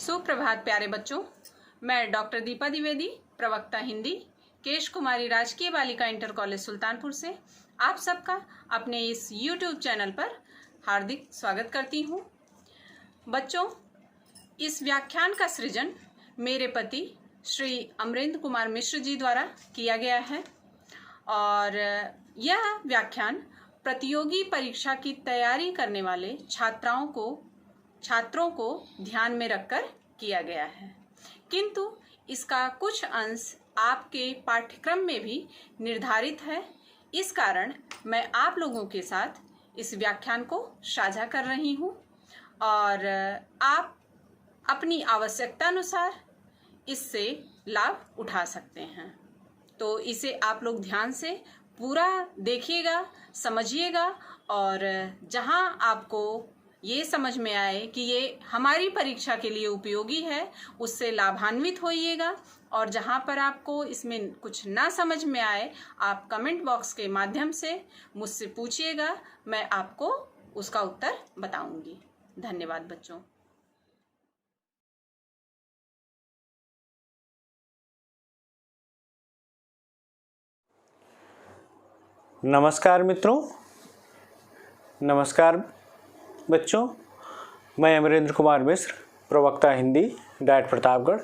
सुप्रभात प्यारे बच्चों, मैं डॉक्टर दीपा द्विवेदी, प्रवक्ता हिंदी, केश कुमारी राजकीय बालिका इंटर कॉलेज सुल्तानपुर से आप सबका अपने इस YouTube चैनल पर हार्दिक स्वागत करती हूँ। बच्चों, इस व्याख्यान का सृजन मेरे पति श्री अमरेंद्र कुमार मिश्र जी द्वारा किया गया है और यह व्याख्यान प्रतियोगी परीक्षा की तैयारी करने वाले छात्रों को ध्यान में रखकर किया गया है, किंतु इसका कुछ अंश आपके पाठ्यक्रम में भी निर्धारित है। इस कारण मैं आप लोगों के साथ इस व्याख्यान को साझा कर रही हूँ और आप अपनी आवश्यकता अनुसार इससे लाभ उठा सकते हैं। तो इसे आप लोग ध्यान से पूरा देखिएगा, समझिएगा और जहाँ आपको ये समझ में आए कि ये हमारी परीक्षा के लिए उपयोगी है, उससे लाभान्वित होइएगा। और जहाँ पर आपको इसमें कुछ ना समझ में आए, आप कमेंट बॉक्स के माध्यम से मुझसे पूछिएगा, मैं आपको उसका उत्तर बताऊंगी। धन्यवाद बच्चों। नमस्कार मित्रों, नमस्कार बच्चों। मैं अमरेंद्र कुमार मिश्र, प्रवक्ता हिंदी, डाइट प्रतापगढ़,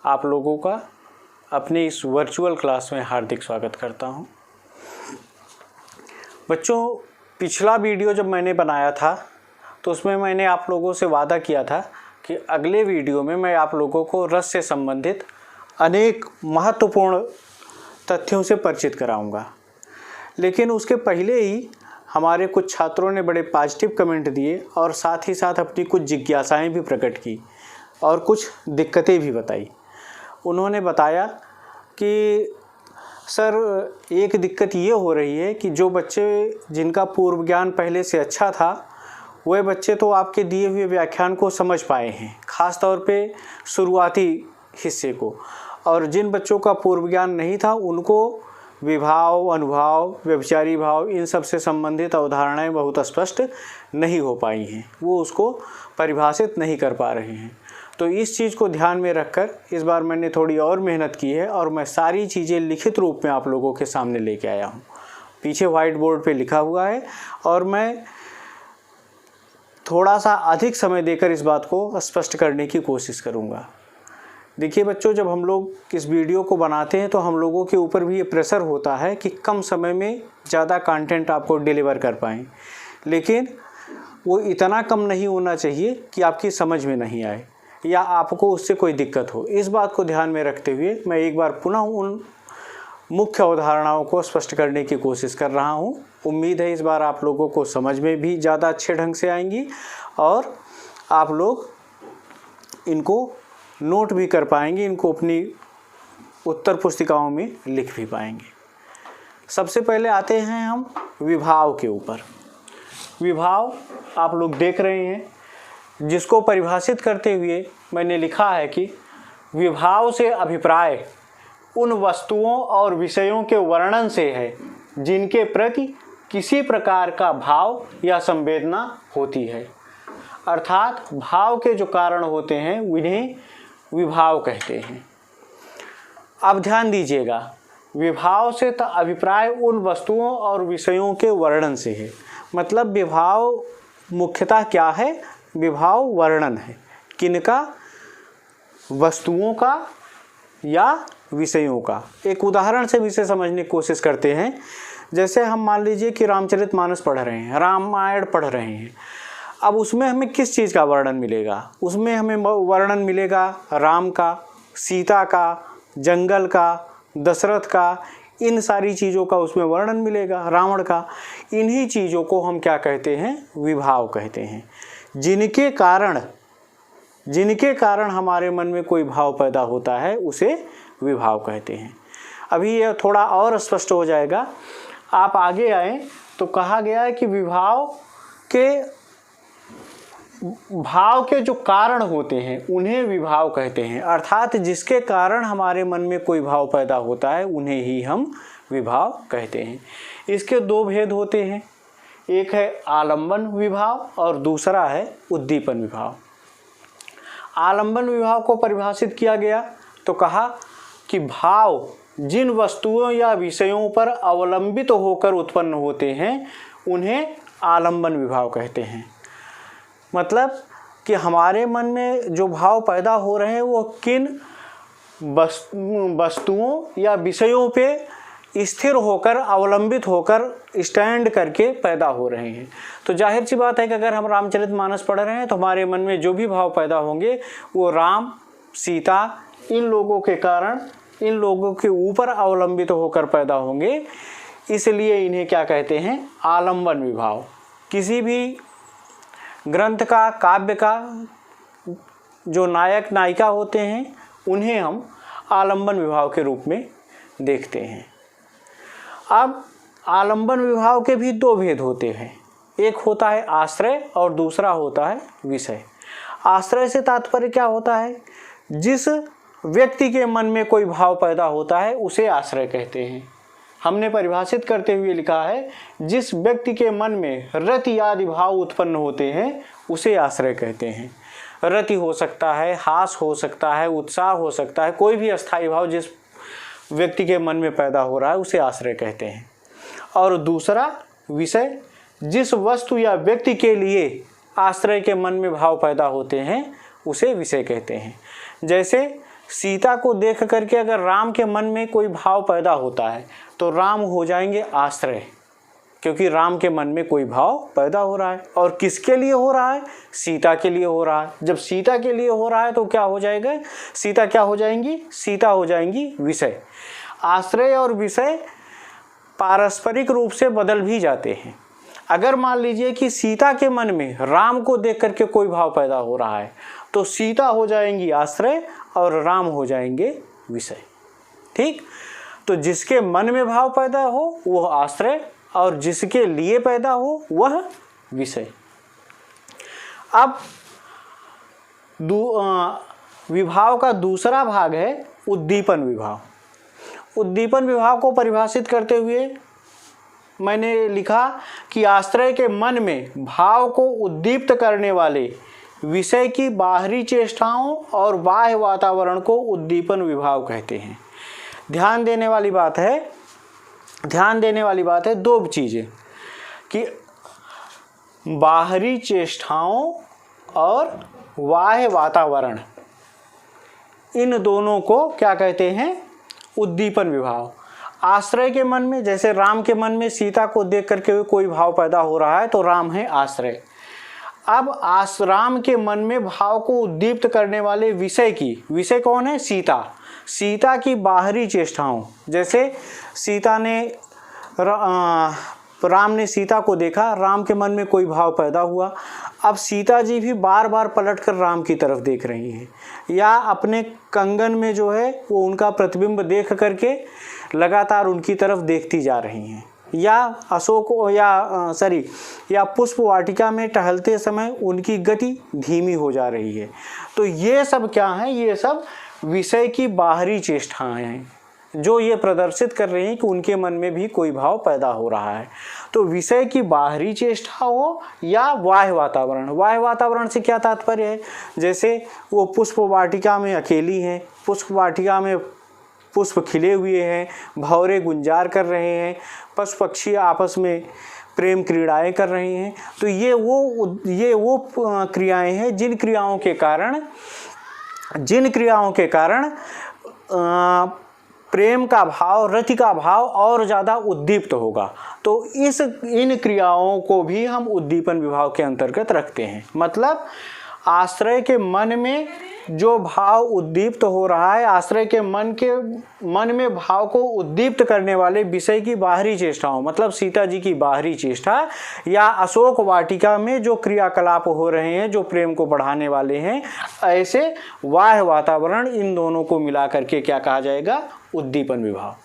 आप लोगों का अपने इस वर्चुअल क्लास में हार्दिक स्वागत करता हूं। बच्चों, पिछला वीडियो जब मैंने बनाया था तो उसमें मैंने आप लोगों से वादा किया था कि अगले वीडियो में मैं आप लोगों को रस से संबंधित अनेक महत्वपूर्ण तथ्यों से परिचित कराऊंगा। लेकिन उसके पहले ही हमारे कुछ छात्रों ने बड़े पॉजिटिव कमेंट दिए और साथ ही साथ अपनी कुछ जिज्ञासाएं भी प्रकट की और कुछ दिक्कतें भी बताई। उन्होंने बताया कि सर, एक दिक्कत ये हो रही है कि जो बच्चे जिनका पूर्व ज्ञान पहले से अच्छा था वह बच्चे तो आपके दिए हुए व्याख्यान को समझ पाए हैं, ख़ास तौर पे शुरुआती हिस्से को, और जिन बच्चों का पूर्व ज्ञान नहीं था उनको विभाव, अनुभाव, व्यभिचारी भाव, इन सब से संबंधित अवधारणाएं बहुत स्पष्ट नहीं हो पाई हैं, वो उसको परिभाषित नहीं कर पा रहे हैं। तो इस चीज़ को ध्यान में रखकर इस बार मैंने थोड़ी और मेहनत की है और मैं सारी चीज़ें लिखित रूप में आप लोगों के सामने लेके आया हूँ। पीछे वाइट बोर्ड पे लिखा हुआ है और मैं थोड़ा सा अधिक समय देकर इस बात को स्पष्ट करने की कोशिश करूँगा। देखिए बच्चों, जब हम लोग इस वीडियो को बनाते हैं तो हम लोगों के ऊपर भी ये प्रेशर होता है कि कम समय में ज़्यादा कंटेंट आपको डिलीवर कर पाएँ, लेकिन वो इतना कम नहीं होना चाहिए कि आपकी समझ में नहीं आए या आपको उससे कोई दिक्कत हो। इस बात को ध्यान में रखते हुए मैं एक बार पुनः उन मुख्य अवधारणाओं को स्पष्ट करने की कोशिश कर रहा हूँ। उम्मीद है इस बार आप लोगों को समझ में भी ज़्यादा अच्छे ढंग से आएंगी और आप लोग इनको नोट भी कर पाएंगे, इनको अपनी उत्तर पुस्तिकाओं में लिख भी पाएंगे। सबसे पहले आते हैं हम विभाव के ऊपर। विभाव आप लोग देख रहे हैं, जिसको परिभाषित करते हुए मैंने लिखा है कि विभाव से अभिप्राय उन वस्तुओं और विषयों के वर्णन से है जिनके प्रति किसी प्रकार का भाव या संवेदना होती है। अर्थात भाव के जो कारण होते हैं उन्हें विभाव कहते हैं। अब ध्यान दीजिएगा, विभाव से तो अभिप्राय उन वस्तुओं और विषयों के वर्णन से है। मतलब विभाव मुख्यतः क्या है? विभाव वर्णन है। किनका? वस्तुओं का या विषयों का। एक उदाहरण से भी इसे समझने की कोशिश करते हैं। जैसे हम मान लीजिए कि रामचरितमानस पढ़ रहे हैं, रामायण पढ़ रहे हैं। अब उसमें हमें किस चीज़ का वर्णन मिलेगा? उसमें हमें वर्णन मिलेगा राम का, सीता का, जंगल का, दशरथ का, इन सारी चीज़ों का उसमें वर्णन मिलेगा, रावण का। इन्हीं चीज़ों को हम क्या कहते हैं? विभाव कहते हैं। जिनके कारण हमारे मन में कोई भाव पैदा होता है उसे विभाव कहते हैं। अभी यह थोड़ा और स्पष्ट हो जाएगा। आप आगे आए तो कहा गया है कि विभाव के भाव के जो कारण होते हैं उन्हें विभाव कहते हैं। अर्थात जिसके कारण हमारे मन में कोई भाव पैदा होता है उन्हें ही हम विभाव कहते हैं। इसके दो भेद होते हैं, एक है आलंबन विभाव और दूसरा है उद्दीपन विभाव। आलंबन विभाव को परिभाषित किया गया तो कहा कि भाव जिन वस्तुओं या विषयों पर अवलंबित होकर उत्पन्न होते हैं उन्हें आलंबन विभाव कहते हैं। मतलब कि हमारे मन में जो भाव पैदा हो रहे हैं वो किन वस्तुओं या विषयों पे स्थिर होकर, अवलंबित होकर, स्टैंड करके पैदा हो रहे हैं। तो जाहिर सी बात है कि अगर हम रामचरितमानस पढ़ रहे हैं तो हमारे मन में जो भी भाव पैदा होंगे वो राम, सीता, इन लोगों के कारण, इन लोगों के ऊपर अवलंबित होकर पैदा होंगे। इसलिए इन्हें क्या कहते हैं? आलंबन विभाव। किसी भी ग्रंथ का, काव्य का जो नायक नायिका होते हैं उन्हें हम आलंबन विभाव के रूप में देखते हैं। अब आलंबन विभाव के भी दो भेद होते हैं, एक होता है आश्रय और दूसरा होता है विषय। आश्रय से तात्पर्य क्या होता है? जिस व्यक्ति के मन में कोई भाव पैदा होता है उसे आश्रय कहते हैं। हमने परिभाषित करते हुए लिखा है जिस व्यक्ति के मन में रति आदि भाव उत्पन्न होते हैं उसे आश्रय कहते हैं। रति हो सकता है, हास हो सकता है, उत्साह हो सकता है, कोई भी अस्थायी भाव जिस व्यक्ति के मन में पैदा हो रहा है उसे आश्रय कहते हैं। और दूसरा विषय, जिस वस्तु या व्यक्ति के लिए आश्रय के मन में भाव पैदा होते हैं उसे विषय कहते हैं। जैसे सीता को देख करके अगर राम के मन में कोई भाव पैदा होता है तो राम हो जाएंगे आश्रय, क्योंकि राम के मन में कोई भाव पैदा हो रहा है। और किसके लिए हो रहा है? सीता के लिए हो रहा है। जब सीता के लिए हो रहा है तो क्या हो जाएगा? सीता क्या हो जाएंगी? सीता हो जाएंगी विषय। आश्रय और विषय पारस्परिक रूप से बदल भी जाते हैं। अगर मान लीजिए कि सीता के मन में राम को देख करके कोई भाव पैदा हो रहा है तो सीता हो जाएंगी आश्रय और राम हो जाएंगे विषय। ठीक? तो जिसके मन में भाव पैदा हो वह आश्रय और जिसके लिए पैदा हो वह विषय। अब विभाव का दूसरा भाग है उद्दीपन विभाव। उद्दीपन विभाव को परिभाषित करते हुए मैंने लिखा कि आश्रय के मन में भाव को उद्दीप्त करने वाले विषय की बाहरी चेष्टाओं और बाह्य वातावरण को उद्दीपन विभाव कहते हैं। ध्यान देने वाली बात है दो चीज़ें कि बाहरी चेष्टाओं और बाह्य वातावरण, इन दोनों को क्या कहते हैं? उद्दीपन विभाव। आश्रय के मन में, जैसे राम के मन में सीता को देख करके कोई भाव पैदा हो रहा है तो राम है आश्रय। अब राम के मन में भाव को उद्दीप्त करने वाले विषय कौन है? सीता। सीता की बाहरी चेष्टाओं, जैसे राम ने सीता को देखा, राम के मन में कोई भाव पैदा हुआ। अब सीता जी भी बार बार पलटकर राम की तरफ देख रही हैं, या अपने कंगन में जो है वो उनका प्रतिबिंब देख करके लगातार उनकी तरफ देखती जा रही हैं, या पुष्प वाटिका में टहलते समय उनकी गति धीमी हो जा रही है। तो ये सब क्या है? ये सब विषय की बाहरी चेष्टाएं हैं जो ये प्रदर्शित कर रही हैं कि उनके मन में भी कोई भाव पैदा हो रहा है। तो विषय की बाहरी चेष्टा हो या बाह्य वातावरण। बाह्य वातावरण से क्या तात्पर्य है? जैसे वो पुष्प वाटिका में अकेली हैं, पुष्प वाटिका में पुष्प खिले हुए हैं, भंवरे गुंजार कर रहे हैं, पशु पक्षी आपस में प्रेम क्रीड़ाएं कर रहे हैं। तो ये वो क्रियाएं हैं जिन क्रियाओं के कारण प्रेम का भाव, रति का भाव और ज़्यादा उद्दीप्त होगा। तो इन क्रियाओं को भी हम उद्दीपन विभाव के अंतर्गत रखते हैं। मतलब आश्रय के मन में जो भाव उद्दीप्त हो रहा है, आश्रय के मन में भाव को उद्दीप्त करने वाले विषय की बाहरी चेष्टाओं, मतलब सीता जी की बाहरी चेष्टा, या अशोक वाटिका में जो क्रियाकलाप हो रहे हैं जो प्रेम को बढ़ाने वाले हैं, ऐसे बाह्य वातावरण, इन दोनों को मिला करके क्या कहा जाएगा? उद्दीपन विभाव।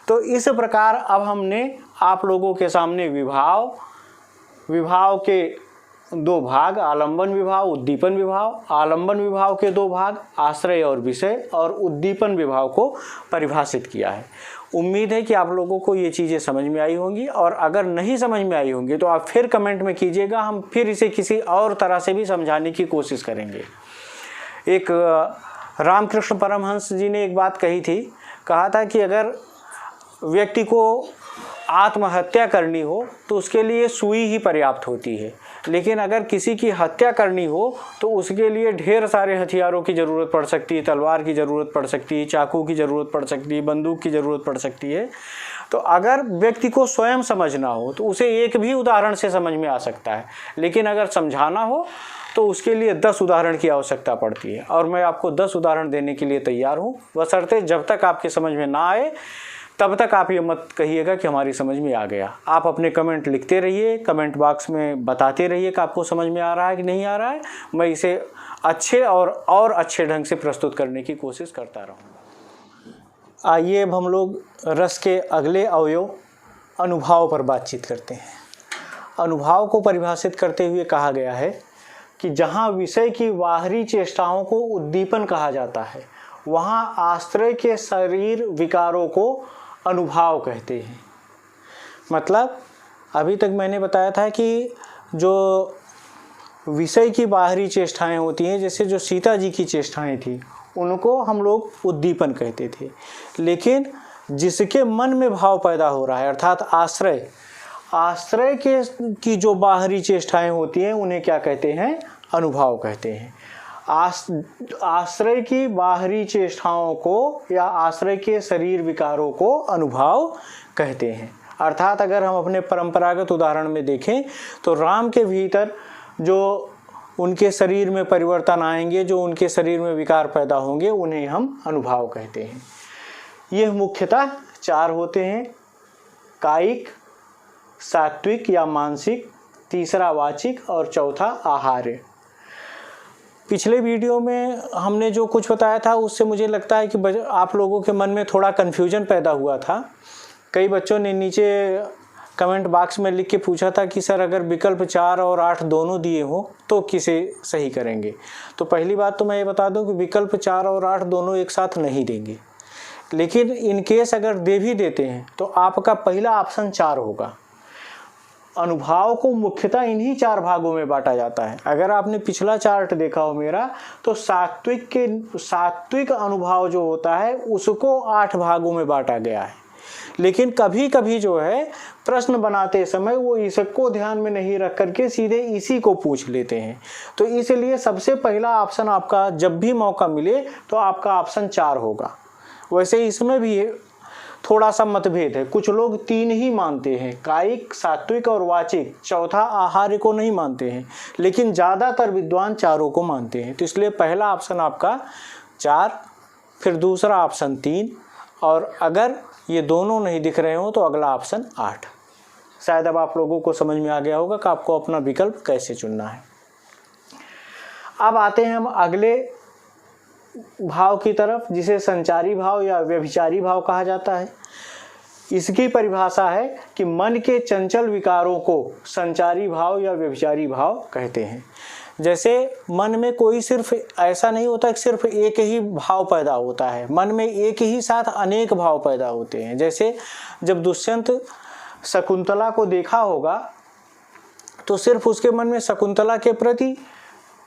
तो इस प्रकार अब हमने आप लोगों के सामने विभाव के दो भाग, आलंबन विभाव, उद्दीपन विभाव, आलंबन विभाव के दो भाग आश्रय और विषय, और उद्दीपन विभाव को परिभाषित किया है। उम्मीद है कि आप लोगों को ये चीज़ें समझ में आई होंगी, और अगर नहीं समझ में आई होंगी तो आप फिर कमेंट में कीजिएगा, हम फिर इसे किसी और तरह से भी समझाने की कोशिश करेंगे। एक रामकृष्ण परमहंस जी ने एक बात कही थी, कहा था कि अगर व्यक्ति को आत्महत्या करनी हो तो उसके लिए सुई ही पर्याप्त होती है, लेकिन अगर किसी की हत्या करनी हो तो उसके लिए ढेर सारे हथियारों की ज़रूरत पड़ सकती है, तलवार की ज़रूरत पड़ सकती है, चाकू की ज़रूरत पड़ सकती है, बंदूक की ज़रूरत पड़ सकती है। तो अगर व्यक्ति को स्वयं समझना हो तो उसे एक भी उदाहरण से समझ में आ सकता है, लेकिन अगर समझाना हो तो उसके लिए 10 उदाहरण की आवश्यकता पड़ती है। और मैं आपको 10 उदाहरण देने के लिए तैयार हूँ, बशर्ते जब तक आपके समझ में ना आए तब तक आप ये मत कहिएगा कि हमारी समझ में आ गया। आप अपने कमेंट लिखते रहिए, कमेंट बॉक्स में बताते रहिए कि आपको समझ में आ रहा है कि नहीं आ रहा है। मैं इसे अच्छे और अच्छे ढंग से प्रस्तुत करने की कोशिश करता रहूँगा। आइए अब हम लोग रस के अगले अवयव अनुभाव पर बातचीत करते हैं। अनुभाव को परिभाषित करते हुए कहा गया है कि जहाँ विषय की बाहरी चेष्टाओं को उद्दीपन कहा जाता है, वहाँ आश्रय के शरीर विकारों को अनुभाव कहते हैं। मतलब अभी तक मैंने बताया था कि जो विषय की बाहरी चेष्टाएं होती हैं, जैसे जो सीता जी की चेष्टाएं थी, उनको हम लोग उद्दीपन कहते थे। लेकिन जिसके मन में भाव पैदा हो रहा है, अर्थात आश्रय की जो बाहरी चेष्टाएं होती हैं, उन्हें क्या कहते हैं? अनुभाव कहते हैं। आश्रय की बाहरी चेष्टाओं को या आश्रय के शरीर विकारों को अनुभाव कहते हैं। अर्थात अगर हम अपने परंपरागत उदाहरण में देखें तो राम के भीतर जो उनके शरीर में परिवर्तन आएंगे, जो उनके शरीर में विकार पैदा होंगे, उन्हें हम अनुभाव कहते हैं। यह मुख्यतः 4 होते हैं: कायिक, सात्विक या मानसिक, तीसरा वाचिक और चौथा आहार्य। पिछले वीडियो में हमने जो कुछ बताया था उससे मुझे लगता है कि आप लोगों के मन में थोड़ा कन्फ्यूजन पैदा हुआ था। कई बच्चों ने नीचे कमेंट बॉक्स में लिख के पूछा था कि सर अगर विकल्प 4 और 8 दोनों दिए हो तो किसे सही करेंगे। तो पहली बात तो मैं ये बता दूं कि विकल्प 4 और 8 दोनों एक साथ नहीं देंगे, लेकिन इन केस अगर दे भी देते हैं तो आपका पहला ऑप्शन 4 होगा। अनुभाव को मुख्यतः इन्हीं 4 भागों में बांटा जाता है। अगर आपने पिछला चार्ट देखा हो मेरा, तो सात्विक अनुभाव जो होता है उसको 8 भागों में बांटा गया है। लेकिन कभी कभी जो है प्रश्न बनाते समय वो इसको ध्यान में नहीं रख करके सीधे इसी को पूछ लेते हैं। तो इसलिए सबसे पहला ऑप्शन आपका जब भी मौका मिले तो आपका ऑप्शन 4 होगा। वैसे इसमें भी थोड़ा सा मतभेद है। कुछ लोग 3 ही मानते हैं, कायिक, सात्विक और वाचिक, चौथा आहार्य को नहीं मानते हैं, लेकिन ज़्यादातर विद्वान 4 को मानते हैं। तो इसलिए पहला ऑप्शन आपका 4, फिर दूसरा ऑप्शन 3, और अगर ये दोनों नहीं दिख रहे हो तो अगला ऑप्शन 8। शायद अब आप लोगों को समझ में आ गया होगा कि आपको अपना विकल्प कैसे चुनना है। अब आते हैं हम अगले भाव की तरफ, जिसे संचारी भाव या व्यभिचारी भाव कहा जाता है। इसकी परिभाषा है कि मन के चंचल विकारों को संचारी भाव या व्यभिचारी भाव कहते हैं। जैसे मन में कोई सिर्फ ऐसा नहीं होता कि सिर्फ एक ही भाव पैदा होता है, मन में एक ही साथ अनेक भाव पैदा होते हैं। जैसे जब दुष्यंत शकुंतला को देखा होगा तो सिर्फ उसके मन में शकुंतला के प्रति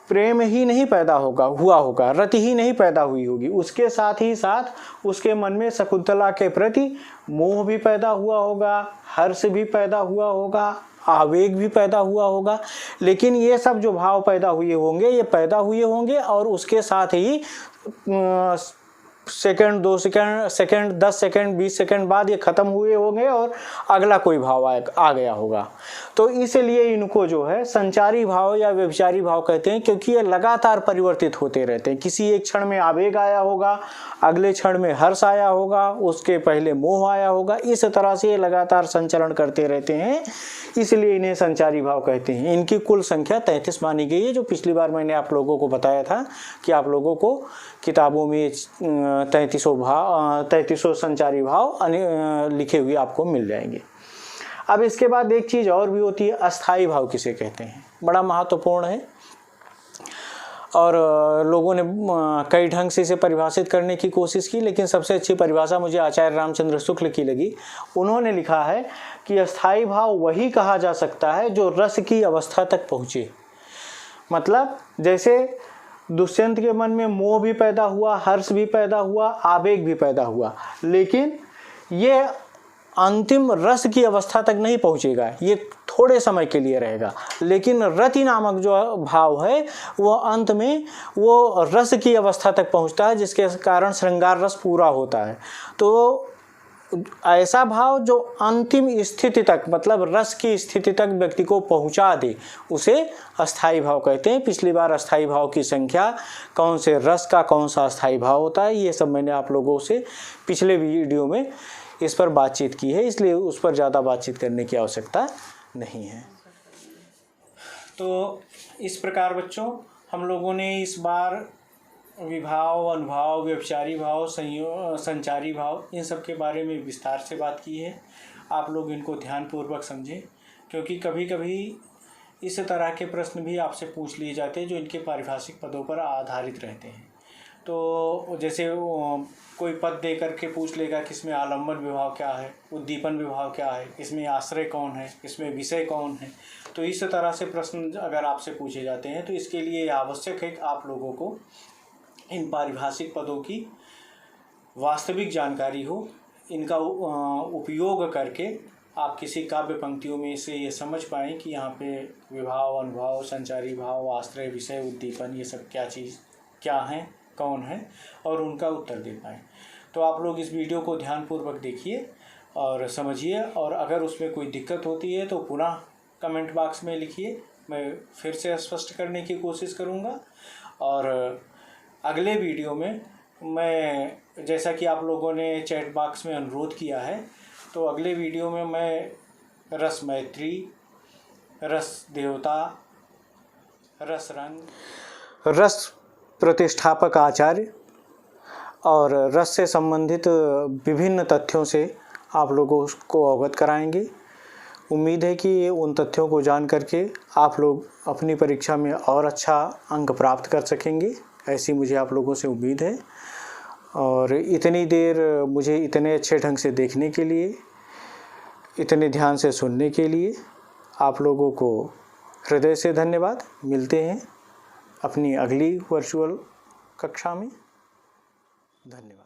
प्रेम ही नहीं पैदा हुआ होगा, रति ही नहीं पैदा हुई होगी, उसके साथ ही साथ उसके मन में शकुंतला के प्रति मोह भी पैदा हुआ होगा, हर्ष भी पैदा हुआ होगा, आवेग भी पैदा हुआ होगा। लेकिन ये सब जो भाव पैदा हुए होंगे, ये पैदा हुए होंगे और उसके साथ ही सेकंड, 2 सेकंड, 10 सेकंड, 20 सेकंड बाद ये ख़त्म हुए होंगे और अगला कोई भाव आ गया होगा। तो इसलिए इनको जो है संचारी भाव या व्यभिचारी भाव कहते हैं, क्योंकि ये लगातार परिवर्तित होते रहते हैं। किसी एक क्षण में आवेग आया होगा, अगले क्षण में हर्ष आया होगा, उसके पहले मोह आया होगा, इस तरह से ये लगातार संचरण करते रहते हैं, इसलिए इन्हें संचारी भाव कहते हैं। इनकी कुल संख्या 33 मानी गई है, जो पिछली बार मैंने आप लोगों को बताया था कि आप लोगों को किताबों में 3300 संचारी भाव लिखे हुए आपको मिल जाएंगे। अब इसके बाद एक चीज़ और भी होती है, अस्थाई भाव किसे कहते हैं। बड़ा महत्वपूर्ण है और लोगों ने कई ढंग से इसे परिभाषित करने की कोशिश की, लेकिन सबसे अच्छी परिभाषा मुझे आचार्य रामचंद्र शुक्ल की लगी। उन्होंने लिखा है कि अस्थाई भाव वही कहा जा सकता है जो रस की अवस्था तक पहुँचे। मतलब जैसे दुष्यंत के मन में मोह भी पैदा हुआ, हर्ष भी पैदा हुआ, आवेग भी पैदा हुआ, लेकिन ये अंतिम रस की अवस्था तक नहीं पहुंचेगा, ये थोड़े समय के लिए रहेगा। लेकिन रति नामक जो भाव है वो अंत में वो रस की अवस्था तक पहुंचता है, जिसके कारण श्रृंगार रस पूरा होता है। तो ऐसा भाव जो अंतिम स्थिति तक, मतलब रस की स्थिति तक व्यक्ति को पहुंचा दे, उसे अस्थाई भाव कहते हैं। पिछली बार अस्थाई भाव की संख्या, कौन से रस का कौन सा अस्थाई भाव होता है, ये सब मैंने आप लोगों से पिछले वीडियो में इस पर बातचीत की है, इसलिए उस पर ज़्यादा बातचीत करने की आवश्यकता नहीं है। तो इस प्रकार बच्चों हम लोगों ने इस बार विभाव, अनुभाव, व्यभिचारी भाव, संचारी भाव, इन सब के बारे में विस्तार से बात की है। आप लोग इनको ध्यानपूर्वक समझें, क्योंकि कभी कभी इस तरह के प्रश्न भी आपसे पूछ लिए जाते हैं जो इनके पारिभाषिक पदों पर आधारित रहते हैं। तो जैसे कोई पद दे करके पूछ लेगा कि इसमें आलम्बन विभाव क्या है, उद्दीपन विभाव क्या है, इसमें आश्रय कौन है, इसमें विषय कौन है। तो इस तरह से प्रश्न अगर आपसे पूछे जाते हैं तो इसके लिए आवश्यक है कि आप लोगों को इन पारिभाषिक पदों की वास्तविक जानकारी हो। इनका उपयोग करके आप किसी काव्य पंक्तियों में से ये समझ पाएँ कि यहाँ पे विभाव, अनुभाव, संचारी भाव, आश्रय, विषय, उद्दीपन, ये सब क्या हैं, कौन है, और उनका उत्तर दे पाएँ। तो आप लोग इस वीडियो को ध्यानपूर्वक देखिए और समझिए, और अगर उसमें कोई दिक्कत होती है तो पुनः कमेंट बॉक्स में लिखिए, मैं फिर से स्पष्ट करने की कोशिश करूँगा। और अगले वीडियो में मैं, जैसा कि आप लोगों ने चैट बॉक्स में अनुरोध किया है, तो अगले वीडियो में मैं रस मैत्री, रस देवता, रस रंग, रस प्रतिष्ठापक आचार्य और रस से संबंधित विभिन्न तथ्यों से आप लोगों को अवगत कराएंगे। उम्मीद है कि उन तथ्यों को जान करके आप लोग अपनी परीक्षा में और अच्छा अंक प्राप्त कर सकेंगे, ऐसी मुझे आप लोगों से उम्मीद है। और इतनी देर मुझे इतने अच्छे ढंग से देखने के लिए, इतने ध्यान से सुनने के लिए आप लोगों को हृदय से धन्यवाद। मिलते हैं अपनी अगली वर्चुअल कक्षा में। धन्यवाद।